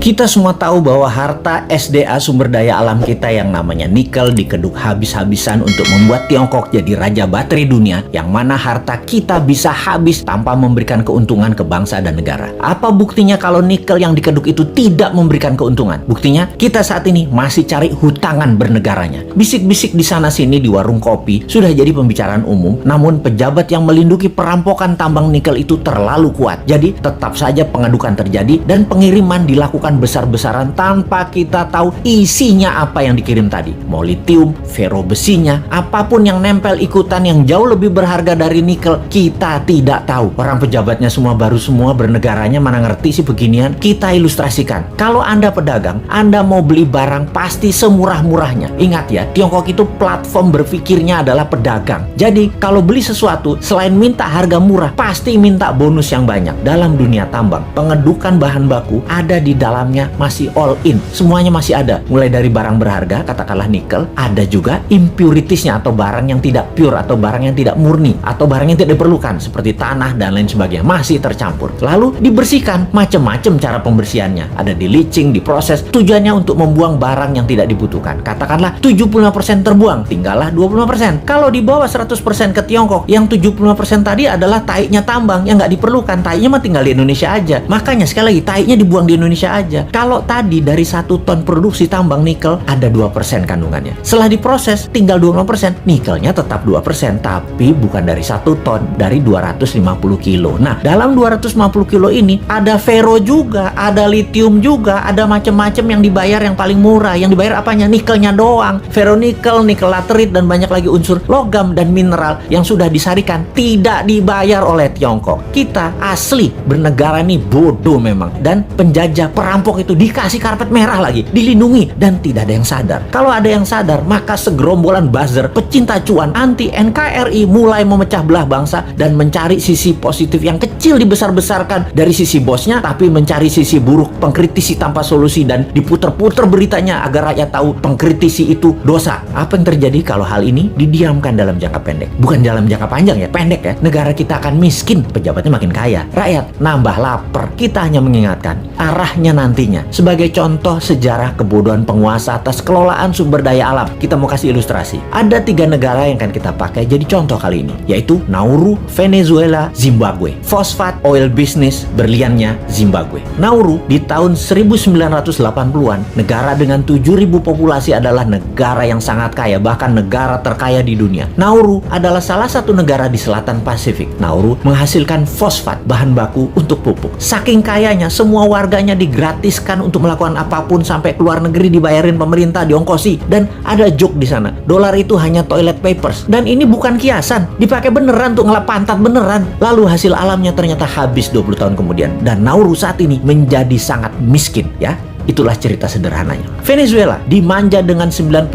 Kita semua tahu bahwa harta SDA sumber daya alam kita yang namanya nikel dikeduk habis-habisan untuk membuat Tiongkok jadi raja baterai dunia, yang mana harta kita bisa habis tanpa memberikan keuntungan ke bangsa dan negara. Apa buktinya kalau nikel yang dikeduk itu tidak memberikan keuntungan? Buktinya kita saat ini masih cari hutangan bernegaranya. Bisik-bisik di sana-sini di warung kopi sudah jadi pembicaraan umum, namun pejabat yang melindungi perampokan tambang nikel itu terlalu kuat. Jadi tetap saja pengadukan terjadi dan pengiriman dilakukan besar-besaran tanpa kita tahu isinya apa yang dikirim tadi. Mau litium, fero besinya, apapun yang nempel ikutan yang jauh lebih berharga dari nikel, kita tidak tahu. Orang pejabatnya semua baru semua, bernegaranya mana ngerti sih beginian. Kita ilustrasikan. Kalau Anda pedagang, Anda mau beli barang pasti semurah-murahnya. Ingat ya, Tiongkok itu platform berpikirnya adalah pedagang. Jadi kalau beli sesuatu, selain minta harga murah, pasti minta bonus yang banyak. Dalam dunia tambang, pengedukan bahan baku ada di dalamnya masih all in, semuanya masih ada, mulai dari barang berharga katakanlah nikel, ada juga impuritiesnya atau barang yang tidak pure atau barang yang tidak murni atau barang yang tidak diperlukan seperti tanah dan lain sebagainya masih tercampur, lalu dibersihkan. Macam-macam cara pembersihannya, ada di leaching, diproses, tujuannya untuk membuang barang yang tidak dibutuhkan. Katakanlah 75% terbuang, tinggallah 25%. Kalau dibawa 100% ke Tiongkok, yang 75% tadi adalah taiknya tambang yang nggak diperlukan, taiknya mah tinggal di Indonesia aja. Makanya sekali lagi, taiknya dibuang di Indonesia aja. Kalau tadi dari 1 ton produksi tambang nikel ada 2% kandungannya, setelah diproses tinggal 25%, nikelnya tetap 2%, tapi bukan dari 1 ton, dari 250 kilo. Nah, dalam 250 kilo ini ada fero juga, ada litium juga, ada macam-macam yang dibayar yang paling murah. Yang dibayar apanya? Nikelnya doang. Feronikel, nikel laterit, dan banyak lagi unsur logam dan mineral yang sudah disarikan tidak dibayar oleh Tiongkok. Kita asli bernegara nih bodoh memang, dan penjajah perampok itu dikasih karpet merah lagi, dilindungi, dan tidak ada yang sadar. Kalau ada yang sadar, maka segerombolan buzzer pecinta cuan anti NKRI mulai memecah belah bangsa dan mencari sisi positif yang kecil dibesar-besarkan dari sisi bosnya, tapi mencari sisi buruk, pengkritisi tanpa solusi, dan diputer-puter beritanya agar rakyat tahu pengkritisi itu dosa. Apa yang terjadi kalau hal ini didiamkan dalam jangka pendek? Bukan dalam jangka panjang ya, pendek ya. Negara kita akan miskin, pejabatnya makin kaya, rakyat nambah lapar. Kita hanya mengingatkan arahnya nantinya. Sebagai contoh sejarah kebodohan penguasa atas kelolaan sumber daya alam, kita mau kasih ilustrasi. Ada 3 negara yang akan kita pakai jadi contoh kali ini, yaitu Nauru, Venezuela, Zimbabwe. Fosfat oil business berliannya Zimbabwe. Nauru di tahun 1980-an, negara dengan 7.000 populasi adalah negara yang sangat kaya, bahkan negara terkaya di dunia. Nauru adalah salah satu negara di selatan Pasifik. Nauru menghasilkan fosfat, bahan baku untuk pupuk. Saking kayanya, semua warganya digratiskan untuk melakukan apapun, sampai keluar negeri dibayarin pemerintah, diongkosi. Dan ada joke di sana, dolar itu hanya toilet papers, dan ini bukan kiasan, dipakai beneran untuk ngelap pantat beneran. Lalu hasil alamnya ternyata habis 20 tahun kemudian, dan Nauru saat ini menjadi sangat miskin ya. Itulah cerita sederhananya. Venezuela dimanja dengan 95%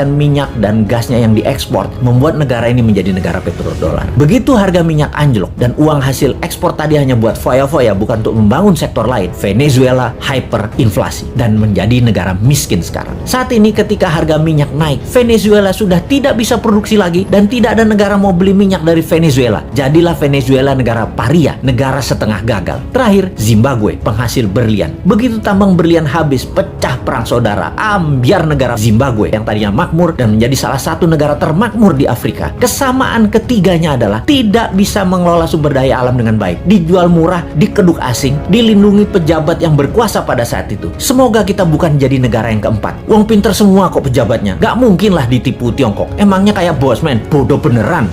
minyak dan gasnya yang diekspor, membuat negara ini menjadi negara petrodolar. Begitu harga minyak anjlok dan uang hasil ekspor tadi hanya buat foya-foya, bukan untuk membangun sektor lain, Venezuela hyperinflasi dan menjadi negara miskin sekarang. Saat ini ketika harga minyak naik, Venezuela sudah tidak bisa produksi lagi dan tidak ada negara mau beli minyak dari Venezuela. Jadilah Venezuela negara paria, negara setengah gagal. Terakhir, Zimbabwe, penghasil berlian. Begitu tambang berlian habis, pecah perang saudara, ambyar negara Zimbabwe yang tadinya makmur dan menjadi salah satu negara termakmur di Afrika. Kesamaan ketiganya adalah tidak bisa mengelola sumber daya alam dengan baik, dijual murah, dikeduk asing, dilindungi pejabat yang berkuasa pada saat itu. Semoga kita bukan jadi negara yang keempat. Uang pinter semua kok pejabatnya, gak mungkin lah ditipu Tiongkok. Emangnya kayak bos men, bodoh beneran.